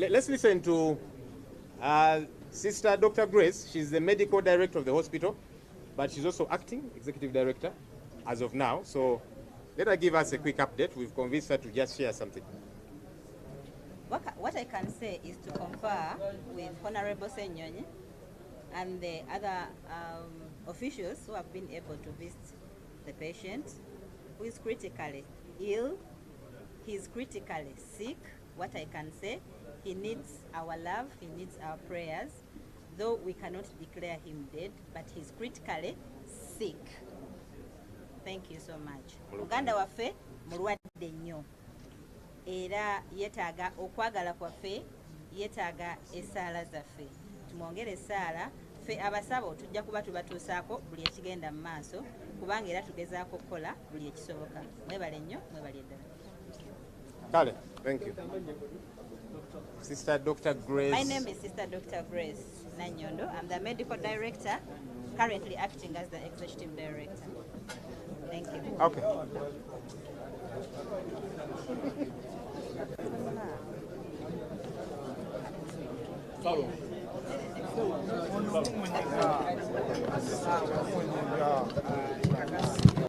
let's listen to Sister Dr. Grace. She's the medical director of the hospital, but she's also acting executive director as of now. So let her give us a quick update. We've convinced her to just share something. What I can say is to confer with Honorable Senyonyi and the other officials who have been able to visit the patient who is critically ill. He is critically sick. What I can say, he needs our love, he needs our prayers, though we cannot declare him dead, but he's critically sick. Thank you so much. Muganda waffe mulwadde nnyo era yeetaaga okwagala kwaffe, yeetaaga essaala zaffe. Tumwongere essaala, ffe abasabo tujja kuba tubatuusaako buli ekigenda mu maaso kubanga era tugezaako okukola buli ekisoboka. Mwebale nnyo, mwebale ddala. Kale, thank you. Sister Dr. Grace. My name is Sister Dr. Grace Nanyondo. I'm the medical director, currently acting as the executive director. Thank you. Okay.